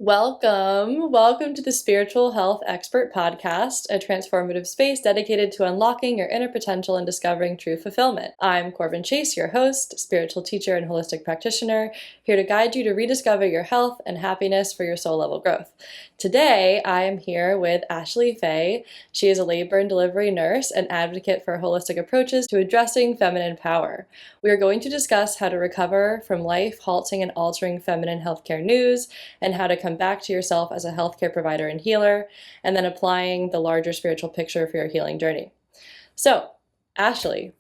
Welcome to the Spiritual Health Expert Podcast, a transformative space dedicated to unlocking your inner potential and discovering true fulfillment. I'm Corbin Chase, your host, spiritual teacher, and holistic practitioner, here to guide you to rediscover your health and happiness for your soul level growth. Today, I am here with Ashley Faye. She is a labor and delivery nurse and advocate for holistic approaches to addressing feminine power. We are going to discuss how to recover from life halting and altering feminine healthcare news, and how to come back to yourself as a healthcare provider and healer, and then applying the larger spiritual picture for your healing journey. So, Ashley,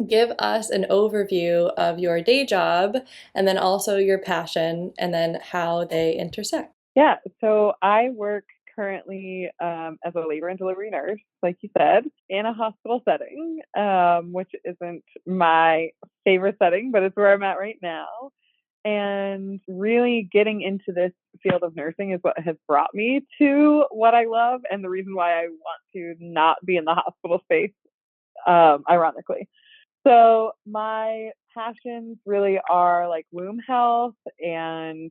give us an overview of your day job and then also your passion and then how they intersect. Yeah, so I work currently as a labor and delivery nurse, like you said, in a hospital setting, which isn't my favorite setting, but it's where I'm at right now. And really getting into this field of nursing is what has brought me to what I love and the reason why I want to not be in the hospital space, ironically. So my passions really are like womb health and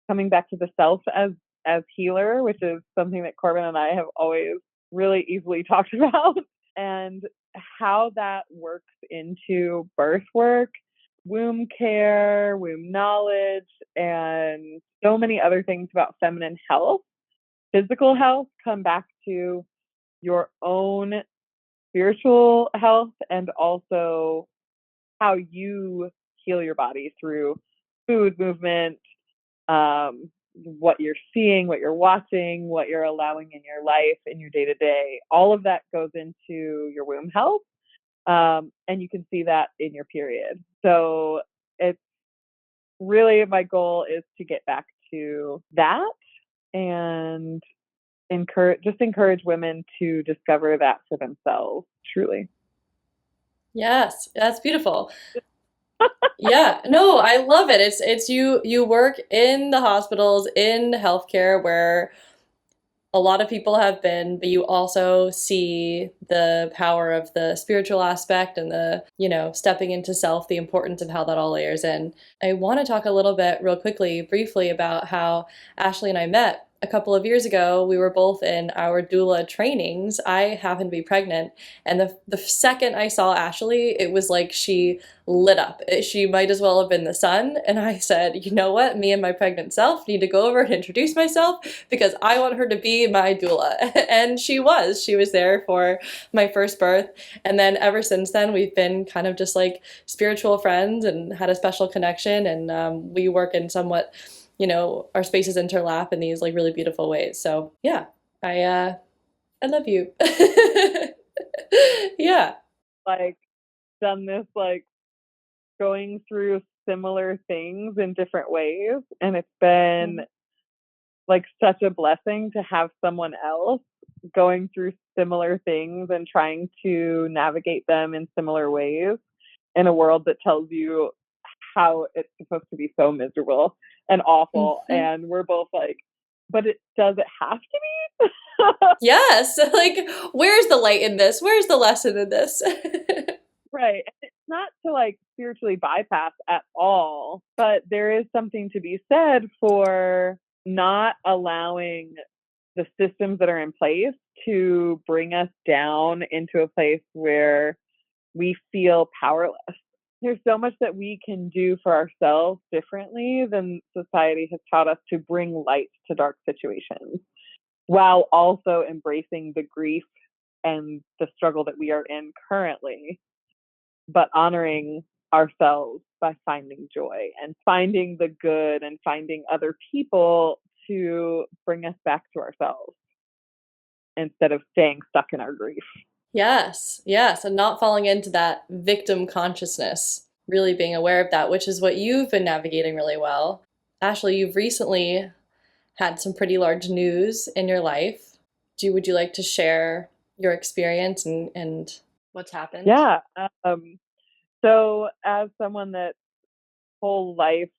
coming back to the self as healer, which is something that Corbin and I have always really easily talked about, and how that works into birth work, womb care, womb knowledge, and so many other things about feminine health. Physical health come back to your own spiritual health and also how you heal your body through food, movement, what you're seeing, what you're watching, what you're allowing in your life, in your day to day. All of that goes into your womb health. And you can see that in your period. So it's really my goal is to get back to that and encourage women to discover that for themselves, truly. Yes, that's beautiful. Yeah, no, I love it. It's you work in the hospitals, in healthcare where a lot of people have been, but you also see the power of the spiritual aspect and stepping into self, the importance of how that all layers in. I want to talk a little bit, real quickly, briefly, about how Ashley and I met a couple of years ago. We were both in our doula trainings. I happened to be pregnant, and the second I saw Ashley, it was like she lit up. She might as well have been the sun. And I said, you know what? Me and my pregnant self need to go over and introduce myself because I want her to be my doula. And she was. She was there for my first birth. And then ever since then, we've been kind of just like spiritual friends and had a special connection. And we work in somewhat, our spaces interlap in these like really beautiful ways. So yeah, I love you. Yeah. Like done this like going through similar things in different ways, and it's been like such a blessing to have someone else going through similar things and trying to navigate them in similar ways in a world that tells you how it's supposed to be so miserable and awful. Mm-hmm. And we're both like, but does it have to be? Yes. Like, where's the light in this? Where's the lesson in this? Right. It's not to like spiritually bypass at all, but there is something to be said for not allowing the systems that are in place to bring us down into a place where we feel powerless. There's so much that we can do for ourselves differently than society has taught us to bring light to dark situations, while also embracing the grief and the struggle that we are in currently, but honoring ourselves by finding joy and finding the good and finding other people to bring us back to ourselves instead of staying stuck in our grief. Yes, yes, and not falling into that victim consciousness, really being aware of that, which is what you've been navigating really well. Ashley, you've recently had some pretty large news in your life. Would you like to share your experience and what's happened? Yeah. So as someone that whole life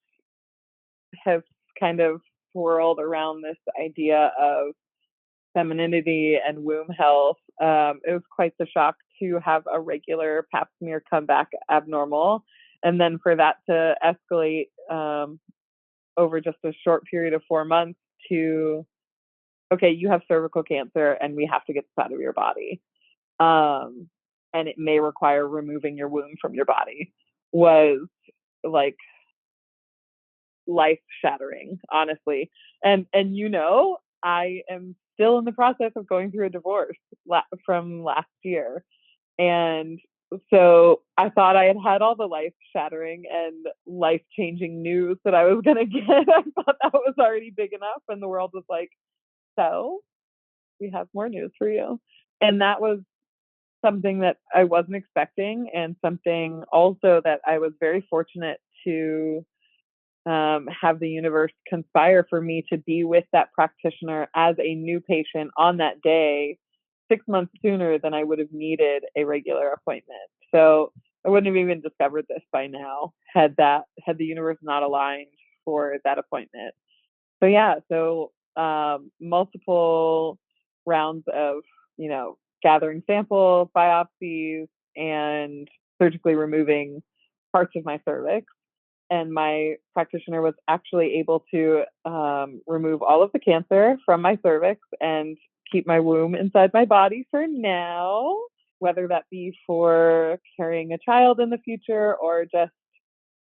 has kind of swirled around this idea of femininity and womb health, it was quite the shock to have a regular pap smear come back abnormal, and then for that to escalate over just a short period of 4 months to, okay, you have cervical cancer and we have to get this out of your body. Um, and it may require removing your womb from your body was like life shattering, honestly. And I am still in the process of going through a divorce from last year. And so I thought I had had all the life shattering and life changing news that I was going to get. I thought that was already big enough. And the world was like, so we have more news for you. And that was something that I wasn't expecting, and something also that I was very fortunate to have the universe conspire for me to be with that practitioner as a new patient on that day 6 months sooner than I would have needed a regular appointment. So I wouldn't have even discovered this by now had the universe not aligned for that appointment. So yeah, so multiple rounds of, gathering sample biopsies and surgically removing parts of my cervix. And my practitioner was actually able to remove all of the cancer from my cervix and keep my womb inside my body for now, whether that be for carrying a child in the future or just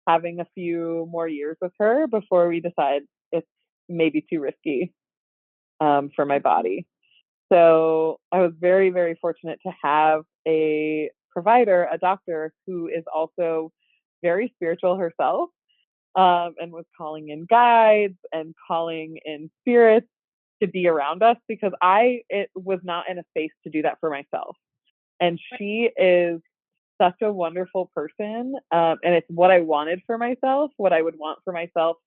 having a few more years with her before we decide it's maybe too risky for my body. So I was very, very fortunate to have a provider, a doctor who is also very spiritual herself, and was calling in guides and calling in spirits to be around us, because it was not in a space to do that for myself. And she is such a wonderful person. And it's what I wanted for myself, what I would want for myself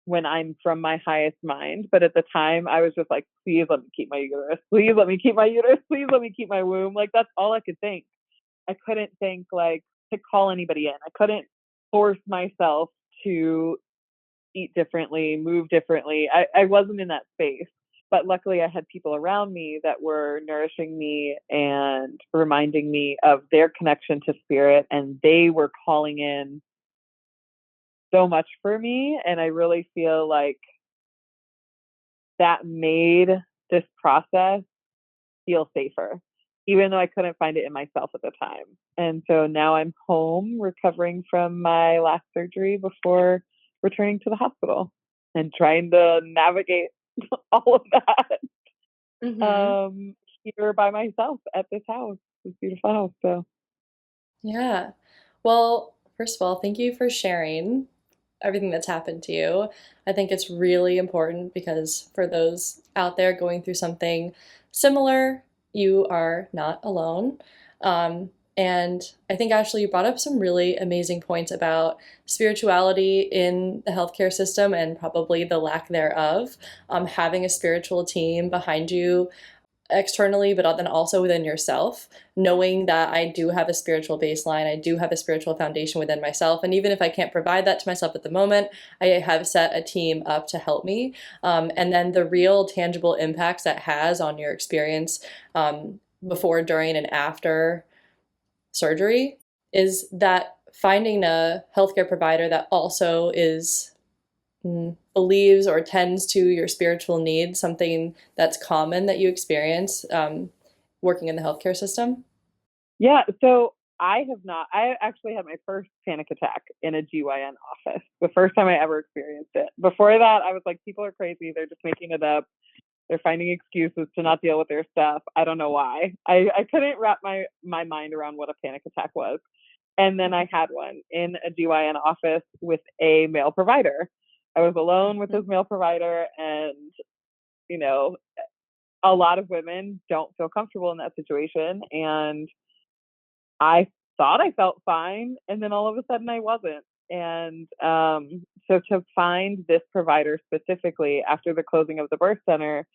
when I'm from my highest mind. But at the time, I was just like, please let me keep my uterus. Please let me keep my uterus. Please let me keep my womb. Like, that's all I could think. I couldn't think like to call anybody in. I couldn't force myself to eat differently, move differently. I wasn't in that space. But luckily, I had people around me that were nourishing me and reminding me of their connection to spirit, and they were calling in so much for me. And I really feel like that made this process feel safer, even though I couldn't find it in myself at the time. And so now I'm home recovering from my last surgery before returning to the hospital and trying to navigate all of that Mm-hmm. here by myself at this house, this beautiful house. So Yeah. Well, first of all, thank you for sharing everything that's happened to you. I think it's really important because for those out there going through something similar, you are not alone. And I think, Ashley, you brought up some really amazing points about spirituality in the healthcare system and probably the lack thereof. Having a spiritual team behind you externally, but then also within yourself, knowing that I do have a spiritual baseline, I do have a spiritual foundation within myself. And even if I can't provide that to myself at the moment, I have set a team up to help me. And then the real tangible impacts that has on your experience before, during, and after surgery is that finding a healthcare provider that also is believes or tends to your spiritual needs, something that's common that you experience working in the healthcare system? yeah, so I have not. I actually had my first panic attack in a GYN office. The first time I ever experienced it. Before that, I was like, people are crazy. They're just making it up. They're finding excuses to not deal with their stuff. I don't know why. I couldn't wrap my mind around what a panic attack was. And then I had one in a GYN office with a male provider. I was alone with this male provider, and, you know, a lot of women don't feel comfortable in that situation. And I thought I felt fine, and then all of a sudden I wasn't. And so to find this provider specifically after the closing of the birth center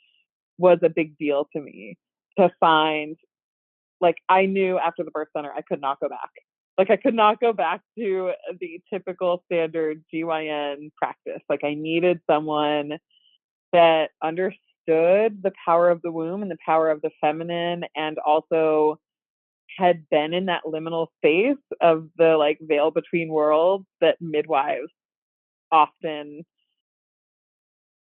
was a big deal to me. To find, like, I knew after the birth center I could not go back. Like, I could not go back to the typical standard GYN practice. Like, I needed someone that understood the power of the womb and the power of the feminine, and also had been in that liminal space of the like veil between worlds that midwives often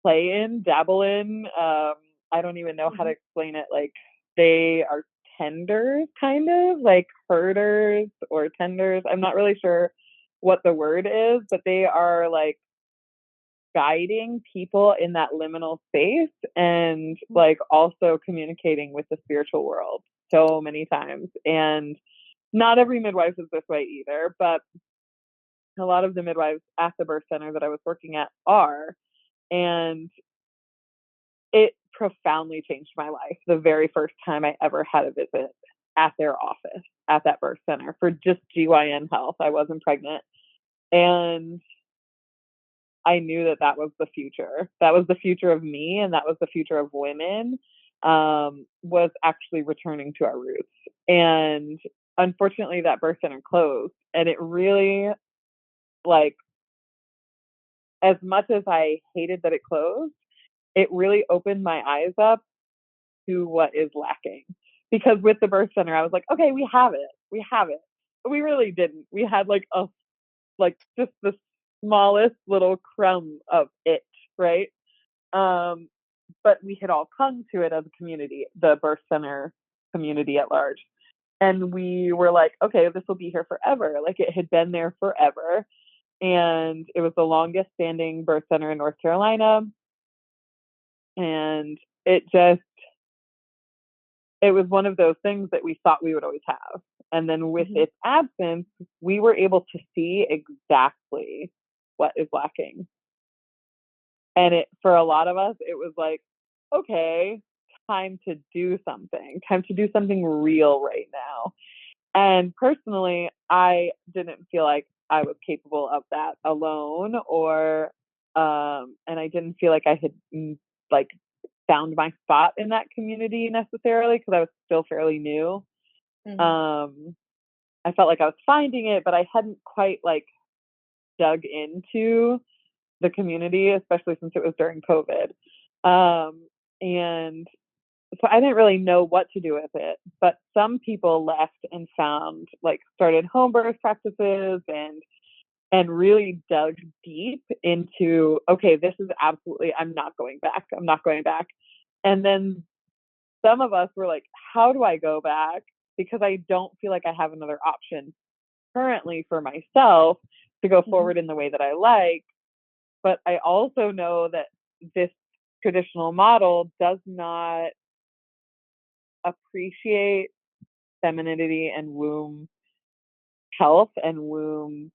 play in, dabble in. I don't even know how to Mhm. explain it. Like they are tenders, kind of like herders or tenders. I'm not really sure what the word is, but they are like guiding people in that liminal space and like also communicating with the spiritual world so many times. And not every midwife is this way either, but a lot of the midwives at the birth center that I was working at are. And it profoundly changed my life the very first time I ever had a visit at their office at that birth center for just GYN health. I wasn't pregnant. And I knew that that was the future. That was the future of me, and that was the future of women. Was actually returning to our roots. And unfortunately, that birth center closed, and it really, like, as much as I hated that it closed, it really opened my eyes up to what is lacking. Because with the birth center, I was like, okay, we have it, we have it. But we really didn't. We had like just the smallest little crumb of it, right? Um, but we had all clung to it as a community, the birth center community at large. And we were like, okay, this will be here forever. Like it had been there forever. And it was the longest standing birth center in North Carolina. And it just, it was one of those things that we thought we would always have. And then with Mhm. its absence, we were able to see exactly what is lacking. And it, for a lot of us, it was like, okay, time to do something real right now. And personally, I didn't feel like I was capable of that alone, or, and I didn't feel like I had like found my spot in that community necessarily because I was still fairly new. Mhm. Um, I felt like I was finding it, but I hadn't quite like dug into the community, especially since it was during COVID. And so I didn't really know what to do with it. But some people left and found like started home birth practices and really dug deep into, okay, this is absolutely, I'm not going back. I'm not going back. And then some of us were like, how do I go back? Because I don't feel like I have another option currently for myself to go Mhm. forward in the way that I like. But I also know that this traditional model does not appreciate femininity and womb health and womb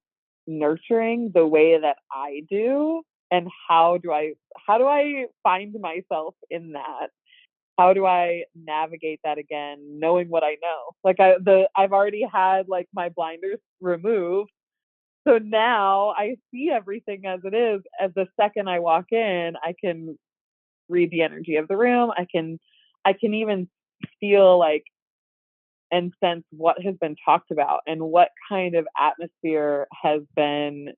nurturing the way that I do. And how do I find myself in that? How do I navigate that again, knowing what I know? Like I've already had like my blinders removed. So now I see everything as it is. As the second I walk in, I can read the energy of the room. I can even feel like and sense what has been talked about and what kind of atmosphere has been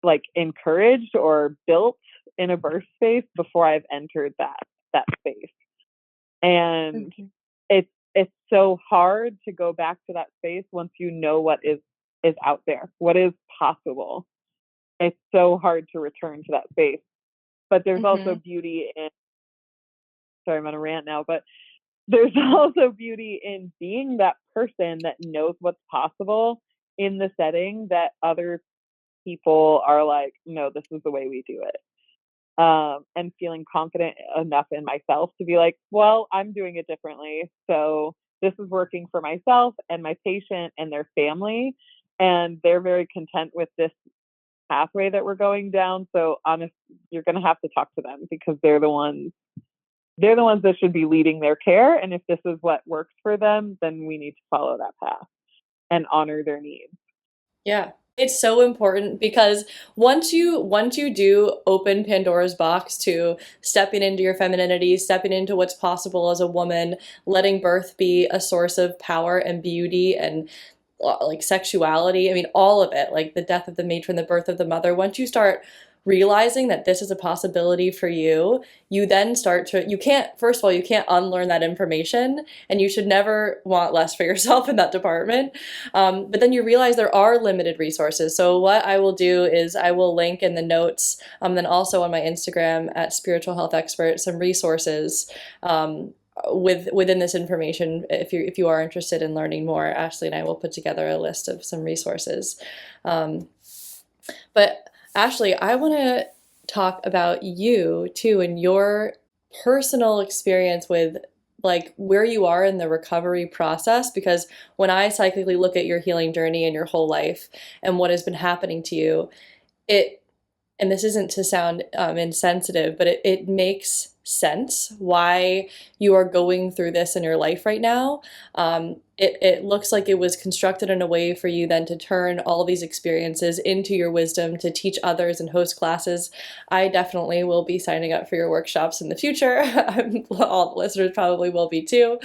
like encouraged or built in a birth space before I've entered that space. And Mhm. it's so hard to go back to that space once you know what is out there, what is possible. It's so hard to return to that space. But there's also Mhm. beauty in, sorry, I'm on a rant now, but there's also beauty in being that person that knows what's possible in the setting that other people are like, no, this is the way we do it. And feeling confident enough in myself to be like, well, I'm doing it differently. So this is working for myself and my patient and their family. And they're very content with this pathway that we're going down. So honest, you're going to have to talk to them because they're the ones that should be leading their care. And if this is what works for them, then we need to follow that path and honor their needs. Yeah. It's so important because once you do open Pandora's box to stepping into your femininity, stepping into what's possible as a woman, letting birth be a source of power and beauty and like sexuality, I mean all of it, like the death of the matron, the birth of the mother. Once you start realizing that this is a possibility for you, you then start to, you can't, first of all, you can't unlearn that information, and you should never want less for yourself in that department. But then you realize there are limited resources. So what I will do is I will link in the notes, then also on my Instagram at Spiritual Health Expert, some resources within this information. If you are interested in learning more, Ashley and I will put together a list of some resources. Um, but Ashley, I want to talk about you too and your personal experience with like where you are in the recovery process, because when I cyclically look at your healing journey and your whole life and what has been happening to you, it, and this isn't to sound insensitive, but it makes sense why you are going through this in your life right now. It looks like it was constructed in a way for you then to turn all these experiences into your wisdom to teach others and host classes. I definitely will be signing up for your workshops in the future. All the listeners probably will be too.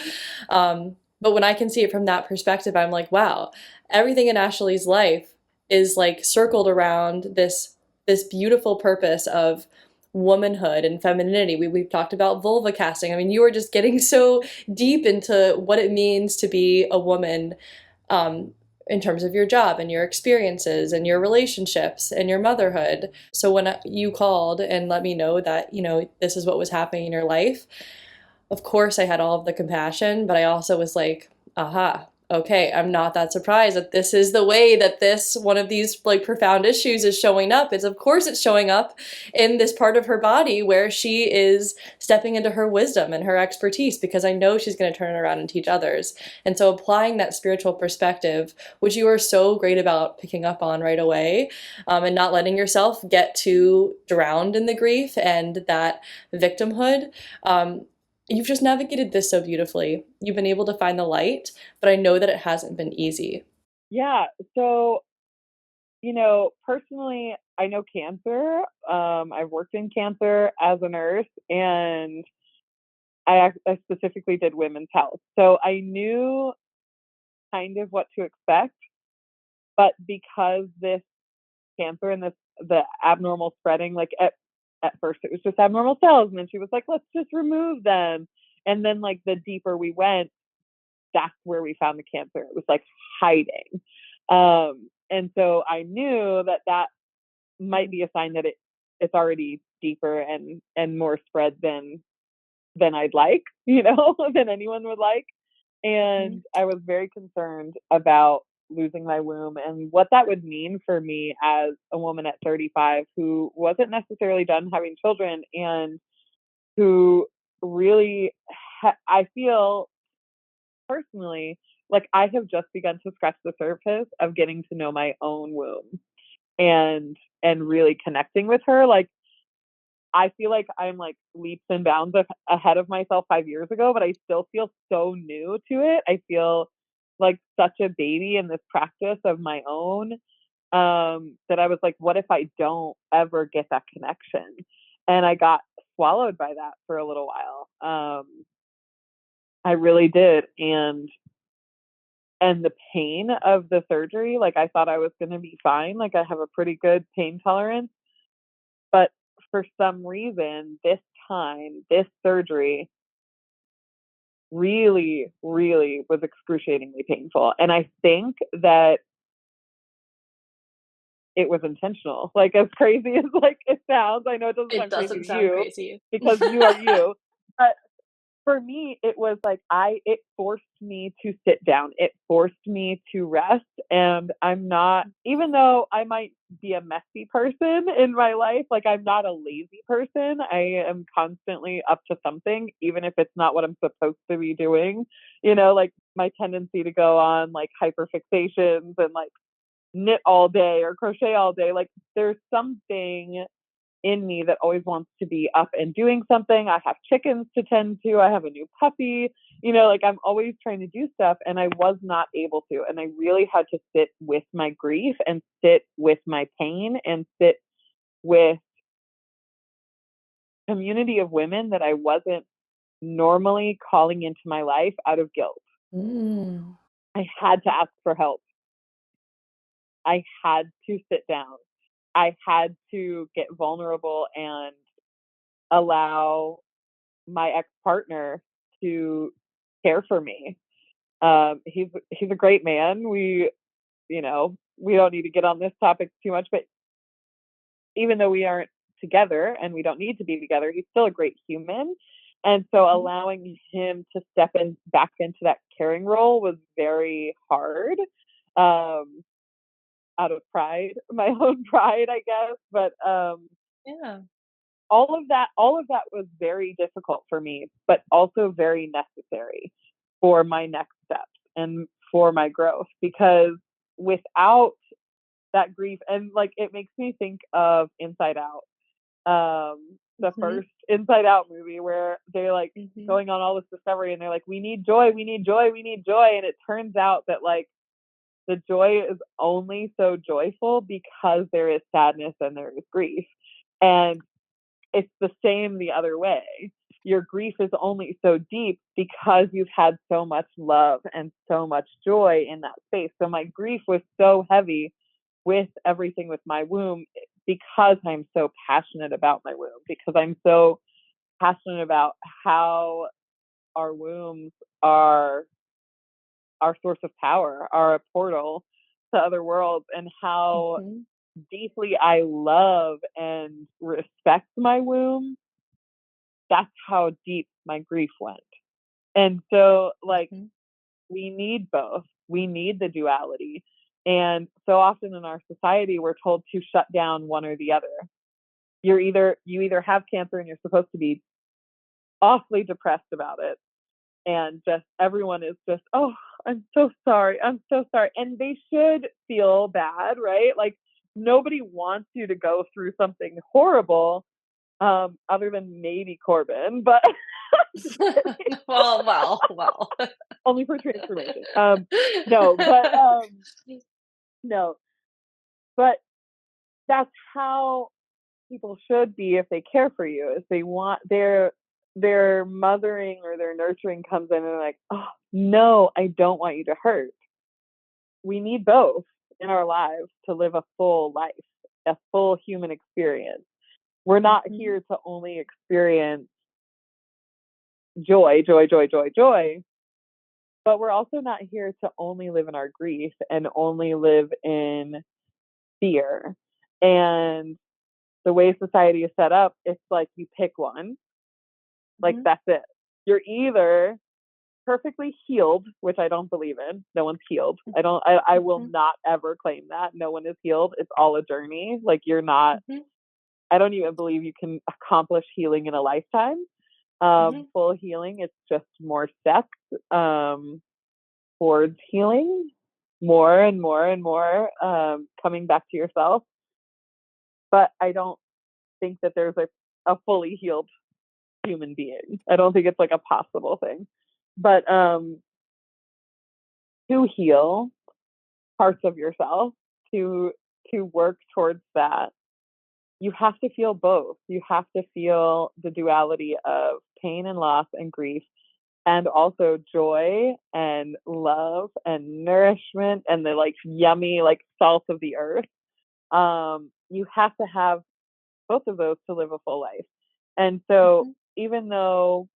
But when I can see it from that perspective, I'm like, wow, everything in Ashley's life is like circled around this beautiful purpose of womanhood and femininity. We've talked about vulva casting. I mean, you were just getting so deep into what it means to be a woman, um, in terms of your job and your experiences and your relationships and your motherhood. So when you called and let me know that, this is what was happening in your life, of course I had all of the compassion, but I also was like, aha, okay, I'm not that surprised that this is the way that this one of these like profound issues is showing up. It's of course it's showing up in this part of her body where she is stepping into her wisdom and her expertise, because I know she's going to turn it around and teach others. And so applying that spiritual perspective, which you are so great about picking up on right away, and not letting yourself get too drowned in the grief and that victimhood. You've just navigated this so beautifully. You've been able to find the light, but I know that it hasn't been easy. Yeah. So, personally, I know cancer. I've worked in cancer as a nurse, and I specifically did women's health. So I knew kind of what to expect, but because this cancer and the abnormal spreading, like at first it was just abnormal cells, and then she was like, let's just remove them. And then like the deeper we went, that's where we found the cancer. It was like hiding. And so I knew that might be a sign that it's already deeper and more spread than I'd like, than anyone would like. Mhm. And I was very concerned about losing my womb and what that would mean for me as a woman at 35 who wasn't necessarily done having children, and who really, I feel personally like I have just begun to scratch the surface of getting to know my own womb and really connecting with her. Like I feel like I'm like leaps and bounds ahead of myself 5 years ago, but I still feel so new to it. I feel like such a baby in this practice of my own, that I was like, what if I don't ever get that connection? And I got swallowed by that for a little while. I really did. And the pain of the surgery, like I thought I was going to be fine. Like I have a pretty good pain tolerance, but for some reason, this surgery really, really was excruciatingly painful. And I think that it was intentional. Like as crazy as like it sounds, I know it doesn't It sound crazy doesn't to sound you crazy. because you are you, but for me, it was like it forced me to sit down. It forced me to rest. And I'm not, even though I might be a messy person in my life, like I'm not a lazy person. I am constantly up to something, even if it's not what I'm supposed to be doing. Like my tendency to go on like hyperfixations and like knit all day or crochet all day. Like there's something in me that always wants to be up and doing something. I have chickens to tend to. I have a new puppy. Like I'm always trying to do stuff, and I was not able to. And I really had to sit with my grief and sit with my pain and sit with community of women that I wasn't normally calling into my life out of guilt. Mm. I had to ask for help. I had to sit down. I had to get vulnerable and allow my ex-partner to care for me. He's a great man. We don't need to get on this topic too much, but even though we aren't together and we don't need to be together, he's still a great human. And so Mhm. allowing him to step in back into that caring role was very hard. Um, Out of pride, my own pride, I guess. But Yeah. all of that was very difficult for me, but also very necessary for my next steps and for my growth. Because without that grief, and like it makes me think of Inside Out, the Mhm. first Inside Out movie where they're like Mhm. going on all this discovery and they're like, we need joy, we need joy, we need joy. And it turns out that like the joy is only so joyful because there is sadness and there is grief. And it's the same the other way. Your grief is only so deep because you've had so much love and so much joy in that space. So my grief was so heavy with everything with my womb because I'm so passionate about my womb, because I'm so passionate about how our wombs are our source of power, are a portal to other worlds, and how Mhm. deeply I love and respect my womb. That's how deep my grief went. And so, like, Mhm. we need both. We need the duality. And so often in our society, we're told to shut down one or the other. You either have cancer and you're supposed to be awfully depressed about it, and just everyone is just, oh, I'm so sorry, I'm so sorry, and they should feel bad, right? Like nobody wants you to go through something horrible, other than maybe Corbin, but Well, well, well. only for transformation. No, but no, but that's how people should be if they care for you. If they want their mothering or their nurturing comes in and they're like, oh no, I don't want you to hurt. We need both in our lives to live a full life, a full human experience. We're not Mhm. here to only experience joy, joy, joy, joy, joy, but we're also not here to only live in our grief and only live in fear. And the way society is set up, it's like you pick one, like Mhm. that's it. You're either perfectly healed, which I don't believe in. No one's healed. I will Mhm. not ever claim that. No one is healed. It's all a journey. Like you're not, Mhm. I don't even believe you can accomplish healing in a lifetime. Mhm. Full healing, it's just more steps towards healing, more and more and more, coming back to yourself. But I don't think that there's a fully healed human being. I don't think it's like a possible thing. But to heal parts of yourself, to work towards that, you have to feel both. You have to feel the duality of pain and loss and grief, and also joy and love and nourishment and the like yummy like salt of the earth. You have to have both of those to live a full life. And so Mhm. even though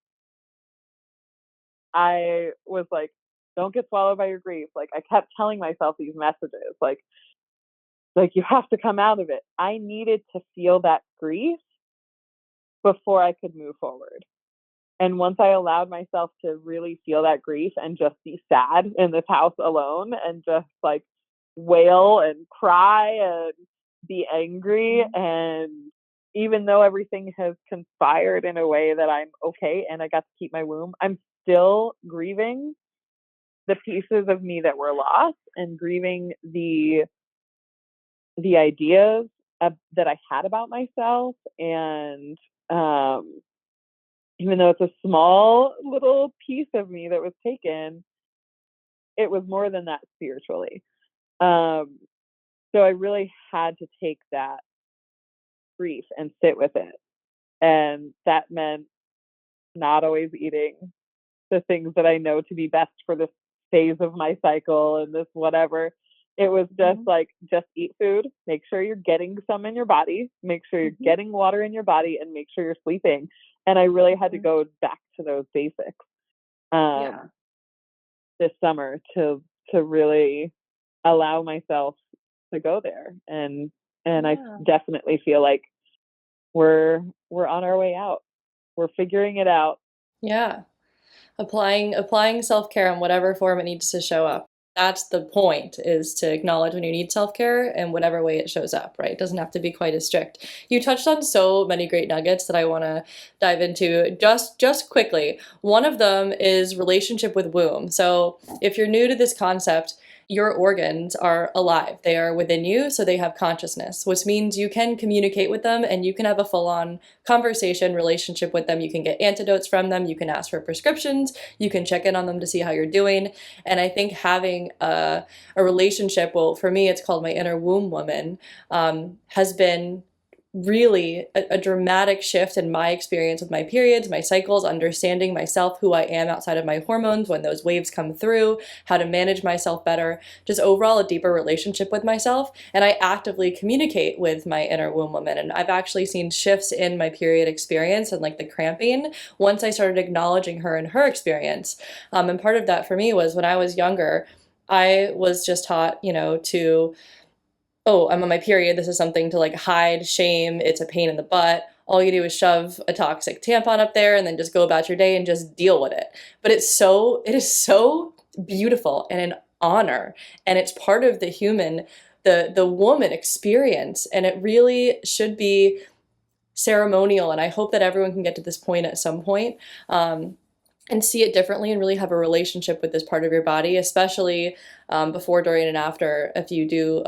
I was like, don't get swallowed by your grief, like I kept telling myself these messages, like you have to come out of it. I needed to feel that grief before I could move forward. And once I allowed myself to really feel that grief and just be sad in this house alone and just like wail and cry and be angry, Mhm. and even though everything has conspired in a way that I'm okay and I got to keep my womb, I'm still grieving the pieces of me that were lost and grieving the ideas that I had about myself. And um, even though it's a small little piece of me that was taken, it was more than that spiritually. Um, so I really had to take that grief and sit with it. And that meant not always eating the things that I know to be best for this phase of my cycle and this whatever. It was just Mhm. like, just eat food, make sure you're getting some in your body, make sure you're Mhm. getting water in your body, and make sure you're sleeping. And I really had to Mhm. go back to those basics um, Yeah. this summer to really allow myself to go there. And I Yeah. definitely feel like we're on our way out. We're figuring it out. Yeah. Applying self-care in whatever form it needs to show up. That's the point, is to acknowledge when you need self-care in whatever way it shows up, right? It doesn't have to be quite as strict. You touched on so many great nuggets that I want to dive into just quickly. One of them is relationship with womb. So, if you're new to this concept, your organs are alive. They are within you, so they have consciousness, which means you can communicate with them and you can have a full-on conversation relationship with them. You can get antidotes from them, you can ask for prescriptions, you can check in on them to see how you're doing. And I think having a relationship, well, for me, it's called my inner womb woman, has been really a dramatic shift in my experience with my periods, my cycles, understanding myself, who I am outside of my hormones when those waves come through, how to manage myself better, just overall a deeper relationship with myself. And I actively communicate with my inner womb woman. And I've actually seen shifts in my period experience and like the cramping once I started acknowledging her and her experience. And part of that for me was when I was younger, I was just taught, to, oh, I'm on my period. This is something to like hide, shame. It's a pain in the butt. All you do is shove a toxic tampon up there and then just go about your day and just deal with it. But it is so beautiful and an honor. And it's part of the human, the woman experience. And it really should be ceremonial. And I hope that everyone can get to this point at some point. And see it differently and really have a relationship with this part of your body, especially before, during, and after, if you do,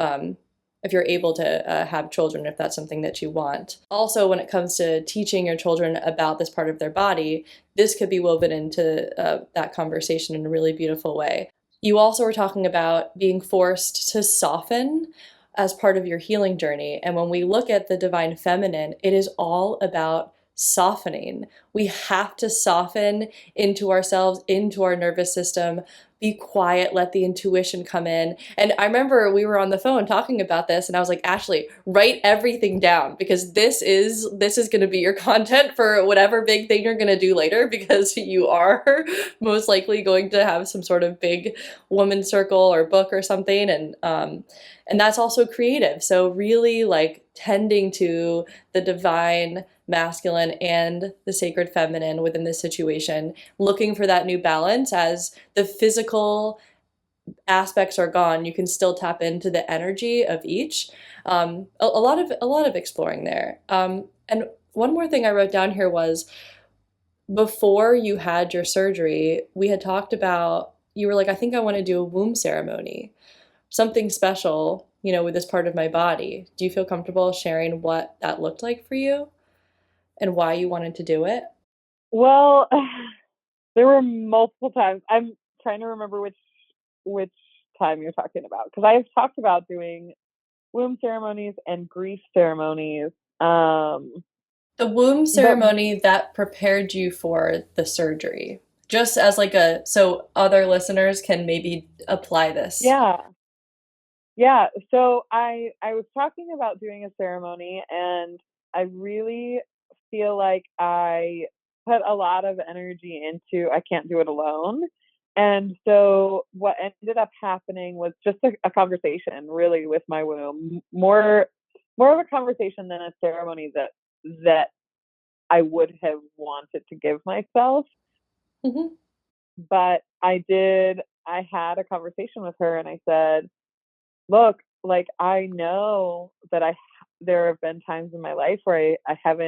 if you're able to have children, if that's something that you want. Also, when it comes to teaching your children about this part of their body, this could be woven into that conversation in a really beautiful way. You also were talking about being forced to soften as part of your healing journey. And when we look at the divine feminine, it is all about softening. We have to soften into ourselves, into our nervous system, be quiet, let the intuition come in. And I remember we were on the phone talking about this and I was like, Ashley, write everything down because this is going to be your content for whatever big thing you're going to do later because you are most likely going to have some sort of big woman circle or book or something and that's also creative. So really like tending to the divine masculine and the sacred feminine within this situation, looking for that new balance as the physical aspects are gone, you can still tap into the energy of each. A lot of exploring there. And one more thing I wrote down here was before you had your surgery, we had talked about you were like, I think I want to do a womb ceremony, something special, with this part of my body. Do you feel comfortable sharing what that looked like for you and why you wanted to do it? Well, there were multiple times. I'm trying to remember which time you're talking about because I've talked about doing womb ceremonies and grief ceremonies. Um, The womb but ceremony that prepared you for the surgery. Just as like so other listeners can maybe apply this. yeah, yeah. So I was talking about doing a ceremony, and I really feel like I put a lot of energy into I can't do it alone. And so what ended up happening was just a conversation really with my womb, more of a conversation than a ceremony that I would have wanted to give myself. Hmm. But I had a conversation with her and I said, look, like I know that there have been times in my life where I have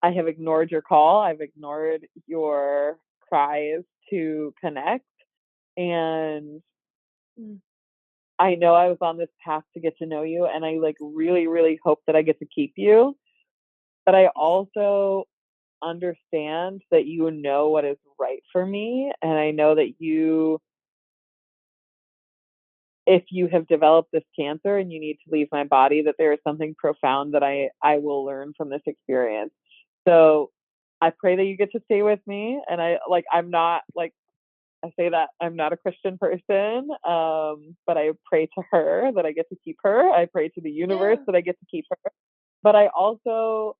ignored your call. I've ignored your cries to connect. And I know I was on this path to get to know you and I like really, really hope that I get to keep you. But I also understand that you know what is right for me. And I know that if you have developed this cancer and you need to leave my body, that there is something profound that I will learn from this experience. So I pray that you get to stay with me. And I'm not like I say that I'm not a Christian person, but I pray to her that I get to keep her. I pray to the universe Yeah. that I get to keep her. But I also,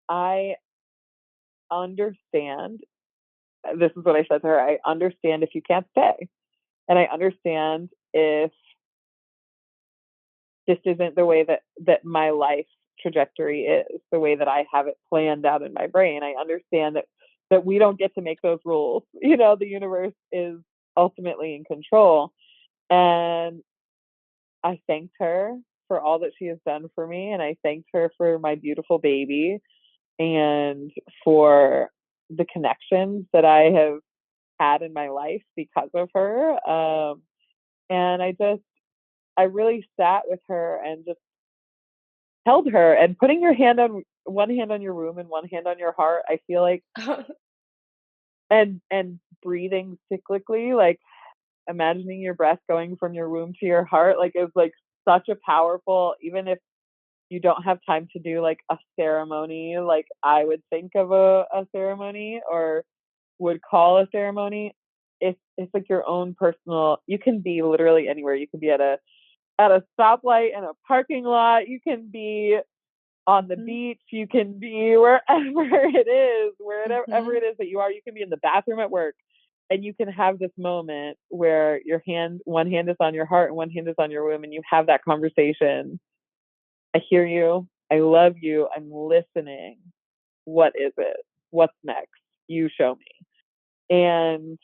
I understand, this is what I said to her, I understand if you can't stay. And I understand if this isn't the way that my life trajectory is, the way that I have it planned out in my brain. I understand that we don't get to make those rules. The universe is ultimately in control. And I thanked her for all that she has done for me, and I thanked her for my beautiful baby and for the connections that I have had in my life because of her. And I really sat with her and just held her, and putting your hand on one hand on your womb and one hand on your heart, I feel like, and breathing cyclically, like imagining your breath going from your womb to your heart, like is like such a powerful, even if you don't have time to do like a ceremony, like I would think of a ceremony or would call a ceremony. It's like your own personal, you can be literally anywhere. You can be at a stoplight in a parking lot, you can be on the Mhm. beach, you can be wherever it is, wherever Mhm. it is that you are, you can be in the bathroom at work, and you can have this moment where one hand is on your heart and one hand is on your womb, and you have that conversation. I hear you. I love you. I'm listening. What is it? What's next? You show me. And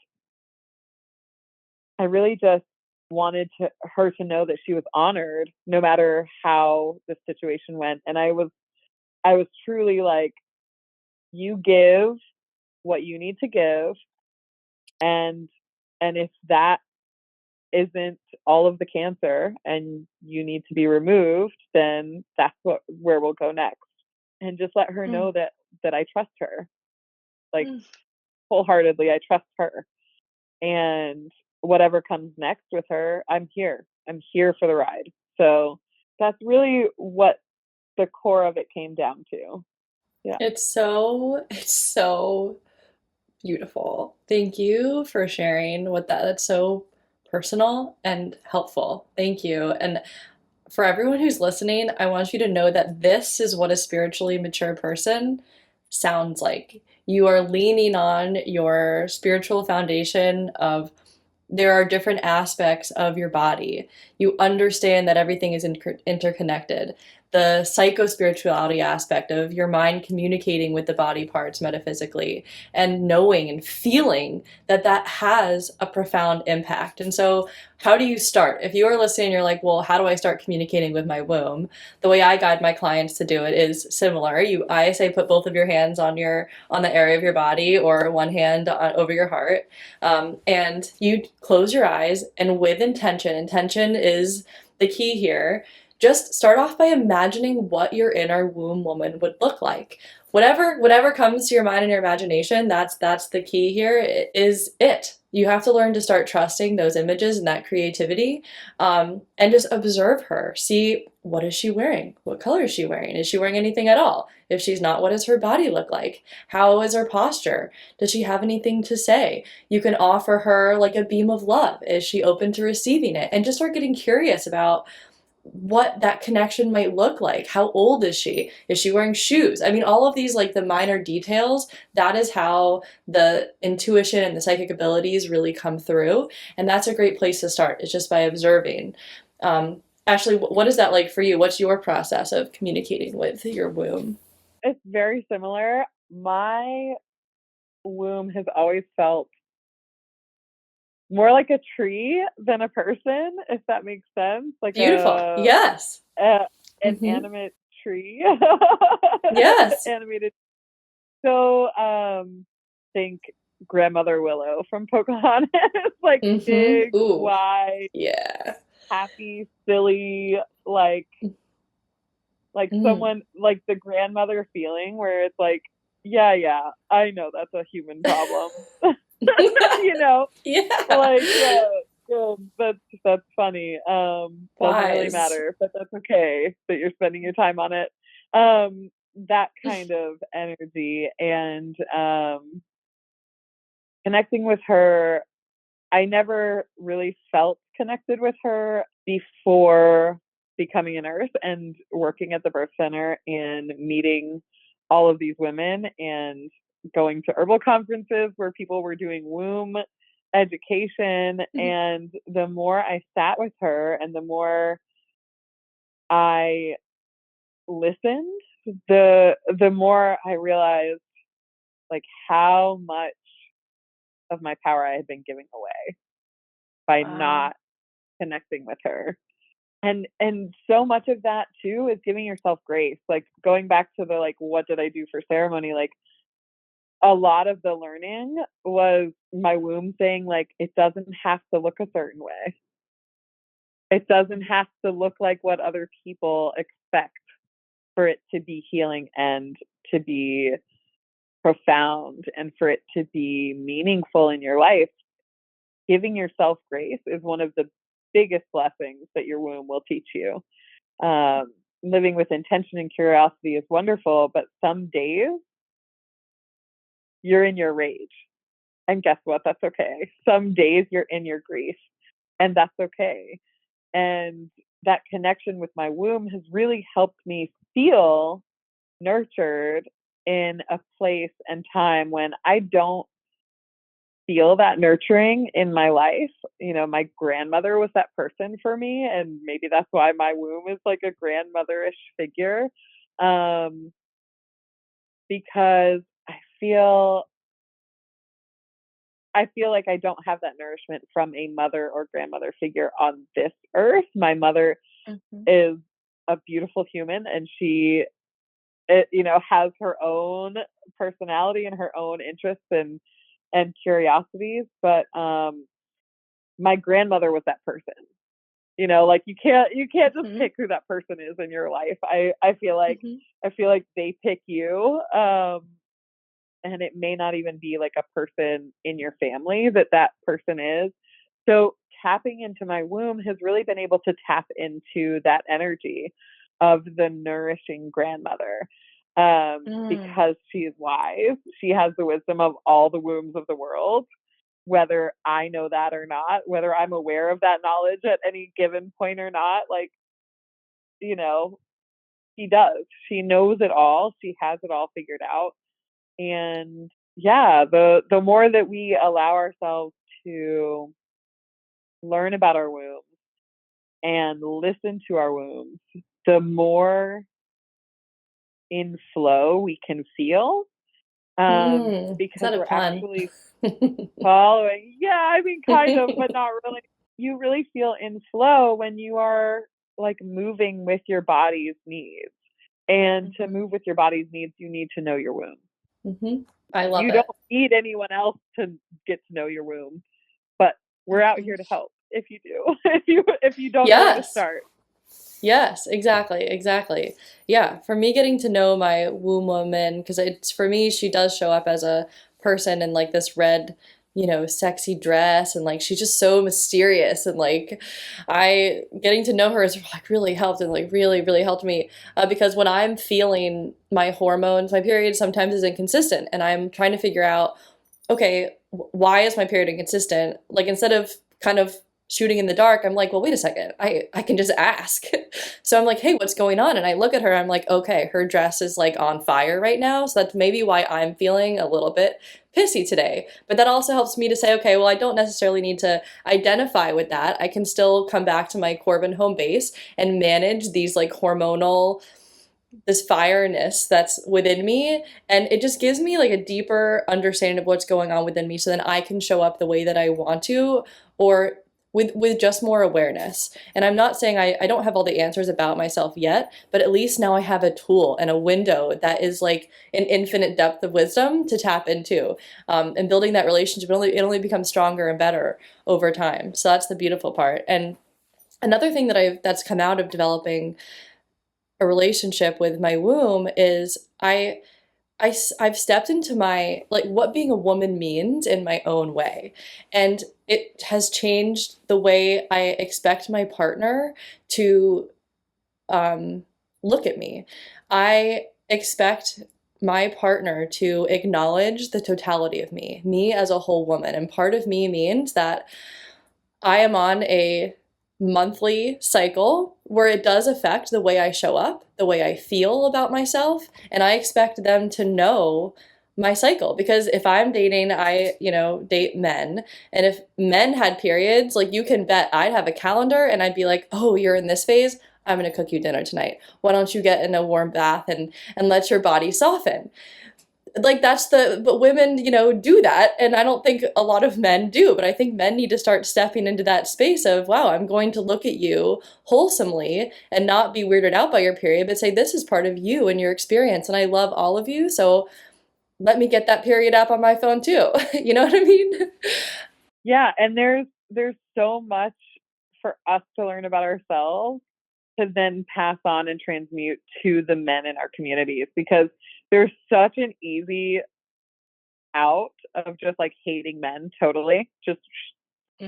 I really just wanted her to know that she was honored no matter how the situation went. And I was truly like, you give what you need to give, and if that isn't all of the cancer and you need to be removed, then that's where we'll go next. And just let her Mm. know that I trust her, like Mm. wholeheartedly. I trust her, and whatever comes next with her, I'm here for the ride. So that's really what the core of it came down to. Yeah. It's so beautiful. Thank you for sharing what that's so personal and helpful. Thank you. And for everyone who's listening, I want you to know that this is what a spiritually mature person sounds like. You are leaning on your spiritual foundation of there are different aspects of your body. You understand that everything is interconnected. The psycho-spirituality aspect of your mind communicating with the body parts metaphysically and knowing and feeling that that has a profound impact. And so, how do you start? If you are listening, you're like, well, how do I start communicating with my womb? The way I guide my clients to do it is similar. I say put both of your hands on the area of your body or one hand over your heart, and you close your eyes and with intention is the key here. Just start off by imagining what your inner womb woman would look like. Whatever comes to your mind and your imagination, that's the key here. Is it. You have to learn to start trusting those images and that creativity, and just observe her. See, what is she wearing? What color is she wearing? Is she wearing anything at all? If she's not, what does her body look like? How is her posture? Does she have anything to say? You can offer her like a beam of love. Is she open to receiving it? And just start getting curious about what that connection might look like. How old is she? Is she wearing shoes? I mean, all of these, like the minor details, that is how the intuition and the psychic abilities really come through. And that's a great place to start. It's just by observing. Ashley, what is that like for you? What's your process of communicating with your womb? It's very similar. My womb has always felt more like a tree than a person, if that makes sense. Like Beautiful. Yes. an Mm-hmm. animate tree. Yes. Animated. So think grandmother Willow from Pocahontas. Like Mm-hmm. big, Ooh. wide, Yeah. happy, silly, like Mm. someone, like the grandmother feeling where it's like, yeah, yeah, I know that's a human problem. you know, Yeah. like that's funny. Doesn't really Wise. matter, but that's okay that you're spending your time on it. That kind of energy, and connecting with her, I never really felt connected with her before becoming a nurse and working at the birth center and meeting all of these women and going to herbal conferences where people were doing womb education. Mhm. And the more I sat with her and the more I listened, the more I realized like how much of my power I had been giving away by Wow. not connecting with her. And so much of that too is giving yourself grace. Like going back to the like what did I do for ceremony? Like a lot of the learning was my womb saying like it doesn't have to look a certain way. It doesn't have to look like what other people expect for it to be healing and to be profound and for it to be meaningful in your life. Giving yourself grace is one of the biggest blessings that your womb will teach you. Living with intention and curiosity is wonderful, but some days you're in your rage. And guess what? That's okay. Some days you're in your grief, and that's okay. And that connection with my womb has really helped me feel nurtured in a place and time when I don't feel that nurturing in my life. You know, my grandmother was that person for me, and maybe that's why my womb is like a grandmotherish figure. Um, because feel I feel like I don't have that nourishment from a mother or grandmother figure on this earth. My mother Mhm. is a beautiful human, and she has her own personality and her own interests and curiosities. But my grandmother was that person. Like you can't just Mhm. pick who that person is in your life. I feel like they pick you. And it may not even be like a person in your family that person is. So tapping into my womb has really been able to tap into that energy of the nourishing grandmother, Mm. because she is wise. She has the wisdom of all the wombs of the world, whether I know that or not, whether I'm aware of that knowledge at any given point or not. Like, you know, she does. She knows it all. She has it all figured out. And yeah, the more that we allow ourselves to learn about our wombs and listen to our wombs, the more in flow we can feel, Is because that a we're pun? actually following. Yeah, I mean, kind of, but not really. You really feel in flow when you are like moving with your body's needs. And to Mhm. move with your body's needs, you need to know your womb. Mhm. I love You don't it. need anyone else to get to know your womb, but we're out Mhm. here to help if you do. If you don't know where to Yes. start. Yes, exactly, exactly. Yeah, for me getting to know my womb woman, because it's for me, she does show up as a person in like this red, sexy dress, and like she's just so mysterious, and like I getting to know her has like really helped and like really, really helped me because when I'm feeling my hormones, my period sometimes is inconsistent, and I'm trying to figure out okay, why is my period inconsistent? Like instead of kind of shooting in the dark, I'm like, well, wait a second. I can just ask. So I'm like, hey, what's going on? And I look at her, I'm like, okay, her dress is like on fire right now. So that's maybe why I'm feeling a little bit pissy today. But that also helps me to say, okay, well, I don't necessarily need to identify with that. I can still come back to my Corbin home base and manage these like hormonal this fireness that's within me, and it just gives me like a deeper understanding of what's going on within me so then I can show up the way that I want to, or with just more awareness. And I'm not saying I don't have all the answers about myself yet, but at least now I have a tool and a window that is like an infinite depth of wisdom to tap into. And building that relationship, it only becomes stronger and better over time. So that's the beautiful part. And another thing that's come out of developing a relationship with my womb is I've stepped into my like what being a woman means in my own way, and it has changed the way I expect my partner to um, look at me. I expect my partner to acknowledge the totality of me as a whole woman. And part of me means that I am on a monthly cycle where it does affect the way I show up, the way I feel about myself, and I expect them to know my cycle because if I'm dating, date men, and if men had periods, like you can bet I'd have a calendar and I'd be like, "Oh, you're in this phase. I'm going to cook you dinner tonight. Why don't you get in a warm bath and let your body soften?" Like that's the but women do that, and I don't think a lot of men do, but I think men need to start stepping into that space of, wow, I'm going to look at you wholesomely and not be weirded out by your period, but say this is part of you and your experience, and I love all of you, so let me get that period app on my phone too. You know what I mean? Yeah, and there's so much for us to learn about ourselves to then pass on and transmute to the men in our communities, because there's such an easy out of just like hating men totally. Just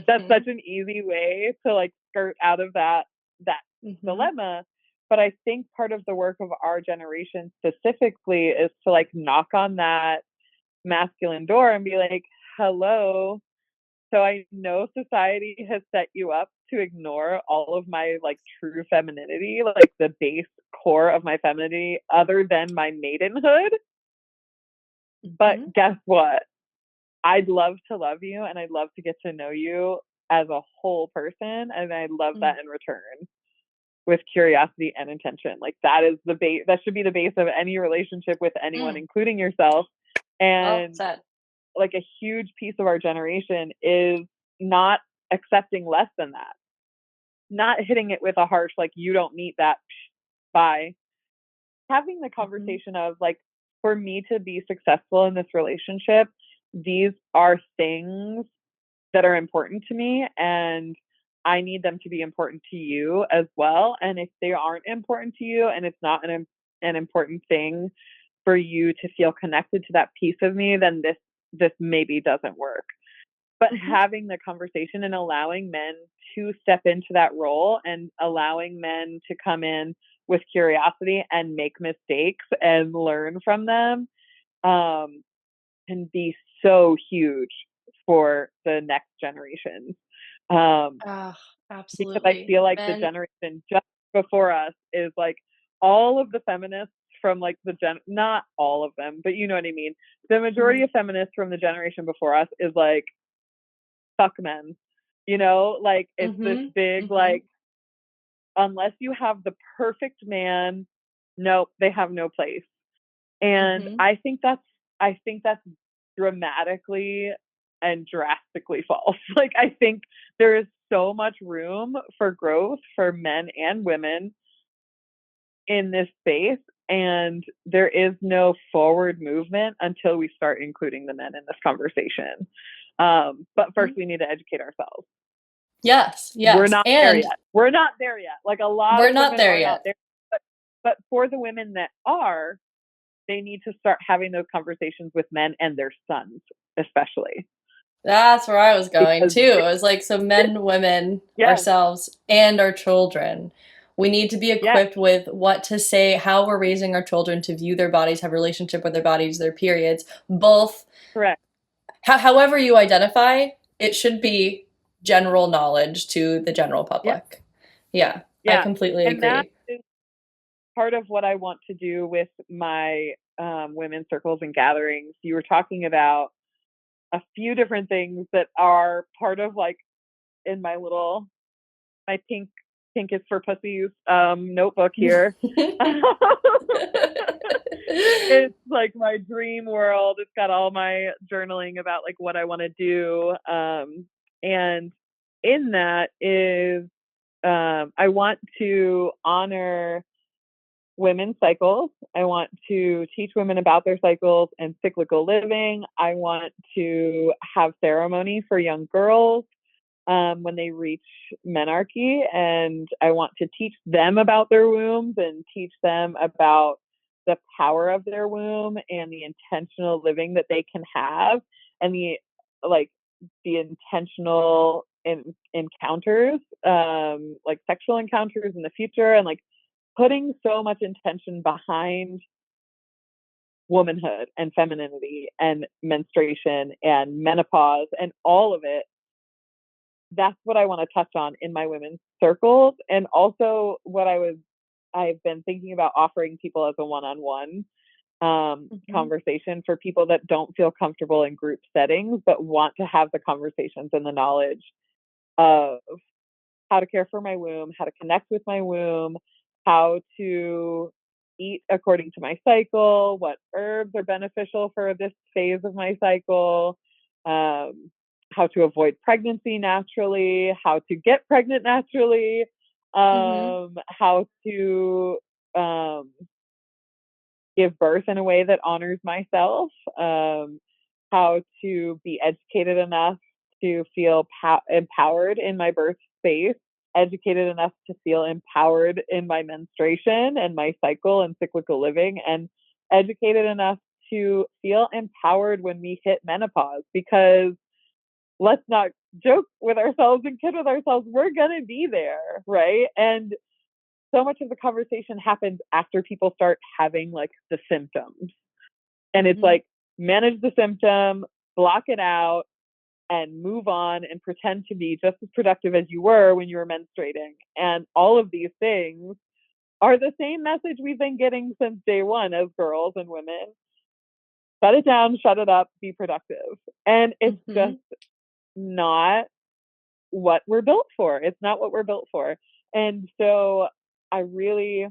that's Mm-hmm. such an easy way to like skirt out of that Mm-hmm. dilemma. But I think part of the work of our generation specifically is to like knock on that masculine door and be like, hello. So I know society has set you up to ignore all of my like true femininity, like the base core of my femininity, other than my maidenhood. But Mm-hmm. guess what? I'd love to love you and I'd love to get to know you as a whole person. And I love that in return with curiosity and intention. Like that is the base, that should be the base of any relationship with anyone, Mm-hmm. including yourself. Well And said. like a huge piece of our generation is not accepting less than that, not hitting it with a harsh, like, you don't need that, bye. Having the Mm-hmm. conversation of, like, for me to be successful in this relationship, these are things that are important to me, and I need them to be important to you as well. And if they aren't important to you and it's not an important thing for you to feel connected to that piece of me, then this maybe doesn't work. But Mm-hmm. having the conversation and allowing men to step into that role and allowing men to come in with curiosity and make mistakes and learn from them, um, can be so huge for the next generations. Um, Ah, because I absolutely. feel like the Men. generation just before us is like all of the feminists from like not all of them, but you know what I mean. The majority Mm-hmm. of feminists from the generation before us is like fuck men. Like it's this Mm-hmm. big Mm-hmm. like, unless you have the perfect man, nope, they have no place. And Mm-hmm. I think that's dramatically and drastically false. Like I think there is so much room for growth for men and women in this space, and there is no forward movement until we start including the men in this conversation. But first, Mm-hmm. we need to educate ourselves. Yes, We're yes. not there And yet. We're not there yet. Like a lot we're of not women there are not yet. there. But for the women that are, they need to start having those conversations with men and their sons, especially. That's where I was going Because, too. It was like, so men, women, yes, ourselves, and our children. We need to be yes, equipped with what to say, how we're raising our children to view their bodies, have a relationship with their bodies, their periods, both. correct. However you identify, it should be general knowledge to the general Yep, public. Yeah, I yeah. completely And that agree. is part of what I want to do with my women's circles and gatherings. You were talking about a few different things that are part of like in my pink is for pussies notebook here. It's like my dream world. It's got all my journaling about like what I want to do. And in that is I want to honor women's cycles. I want to teach women about their cycles and cyclical living. I want to have ceremony for young girls when they reach menarche, and I want to teach them about their wombs and teach them about the power of their womb and the intentional living that they can have, and like the intentional encounters, like sexual encounters in the future, and like putting so much intention behind womanhood and femininity and menstruation and menopause and all of it, that's what I want to touch on in my women's circles. And also what I've been thinking about offering people as a one-on-one Mhm. conversation for people that don't feel comfortable in group settings but want to have the conversations and the knowledge of how to care for my womb, how to connect with my womb, how to eat according to my cycle, what herbs are beneficial for this phase of my cycle, um, how to avoid pregnancy naturally, how to get pregnant naturally, Mhm. how to um, give birth in a way that honors myself, how to be educated enough to feel empowered in my birth space, educated enough to feel empowered in my menstruation and my cycle and cyclical living, and educated enough to feel empowered when we hit menopause. Because let's not joke with ourselves and kid with ourselves, we're going to be there, right? And so much of the conversation happens after people start having like the symptoms. And it's Mhm. like, manage the symptom, block it out, and move on and pretend to be just as productive as you were when you were menstruating. And all of these things are the same message we've been getting since day one as girls and women. Shut it down, shut it up, be productive. And it's just Mhm. not what we're built for. It's not what we're built for. And so I really,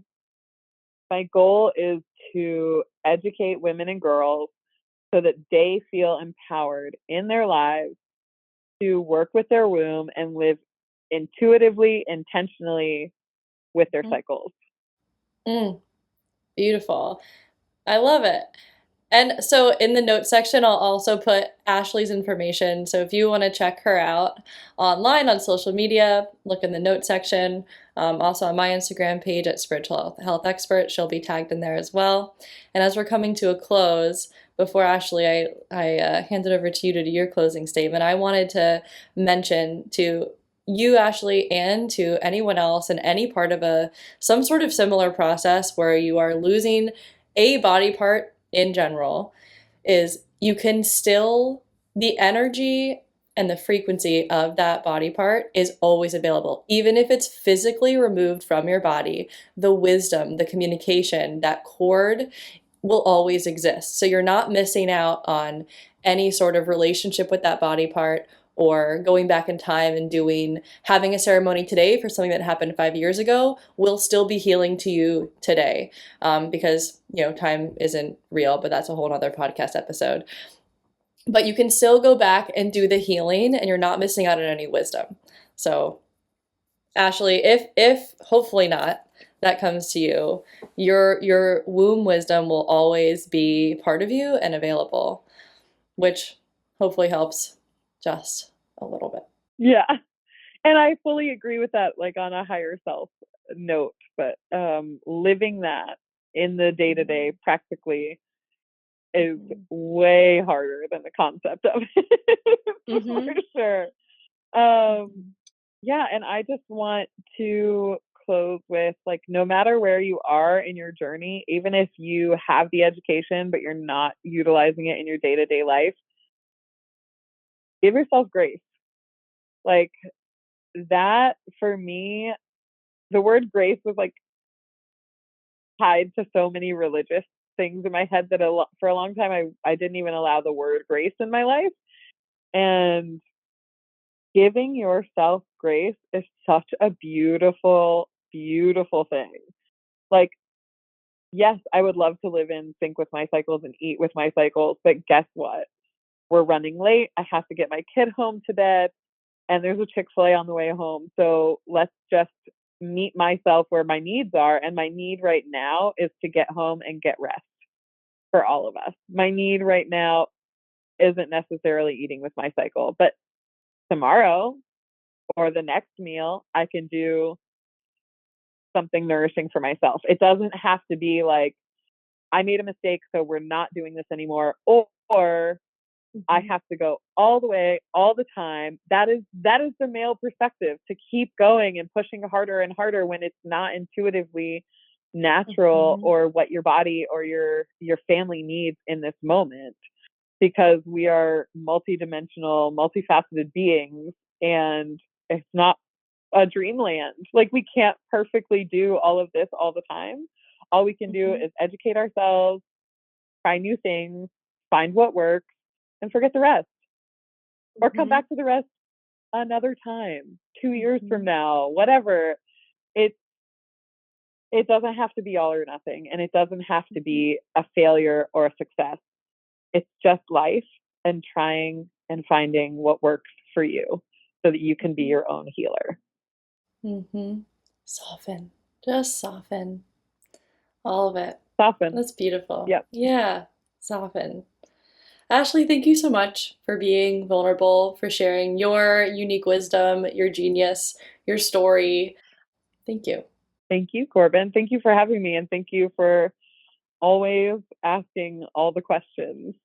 my goal is to educate women and girls so that they feel empowered in their lives to work with their womb and live intuitively, intentionally with their Mhm. cycles. Mm, beautiful. I love it. And so in the notes section, I'll also put Ashley's information. So if you want to check her out online on social media, look in the notes section. Also on my Instagram page at Spiritual Health Expert, she'll be tagged in there as well. And as we're coming to a close, before Ashley, I hand it over to you to do your closing statement. I wanted to mention to you, Ashley, and to anyone else in any part of a some sort of similar process where you are losing a body part in general, is you can still, the energy and the frequency of that body part is always available. Even if it's physically removed from your body, the wisdom, the communication, that cord will always exist. So you're not missing out on any sort of relationship with that body part or going back in time and having a ceremony today for something that happened 5 years ago will still be healing to you today. Because, time isn't real, but that's a whole other podcast episode. But you can still go back and do the healing and you're not missing out on any wisdom. So Ashley, if hopefully not, that comes to you, your womb wisdom will always be part of you and available, which hopefully helps just a little bit. Yeah. And I fully agree with that, like on a higher self note, but living that in the day to day practically is Mhm. way harder than the concept of it, for Mhm. sure. Mhm. Yeah, and I just want to close with like, no matter where you are in your journey, even if you have the education but you're not utilizing it in your day to day life, give yourself grace. Like that for me, the word grace was like tied to so many religious things in my head that for a long time I didn't even allow the word grace in my life. And giving yourself grace is such a beautiful, beautiful thing. Like, yes, I would love to live in sync with my cycles and eat with my cycles, but guess what? We're running late. I have to get my kid home to bed, and there's a Chick-fil-A on the way home. So let's just meet myself where my needs are. And my need right now is to get home and get rest for all of us. My need right now isn't necessarily eating with my cycle, but tomorrow or the next meal, I can do something nourishing for myself. It doesn't have to be like, I made a mistake, so we're not doing this anymore, or I Mhm. have to go all the way, all the time. That is the male perspective, to keep going and pushing harder and harder when it's not intuitively natural Mhm. or what your body or your family needs in this moment, because we are multidimensional, multifaceted beings, and it's not a dreamland. Like, we can't perfectly do all of this all the time. All we can do Mhm. is educate ourselves, try new things, find what works, and forget the rest, or come Mhm. back to the rest another time, 2 years from Mhm. now, whatever. It it doesn't have to be all or nothing, and it doesn't have to Mhm. be a failure or a success. It's just life and trying and finding what works for you so that you can be Mhm. your own healer. Mhm. Soften. Just soften. All of it. Soften. That's beautiful. Yep. Yeah. Soften. Ashley, thank you so much for being vulnerable, for sharing your unique wisdom, your genius, your story. Thank you. Thank you, Corbin. Thank you for having me, and thank you for always asking all the questions.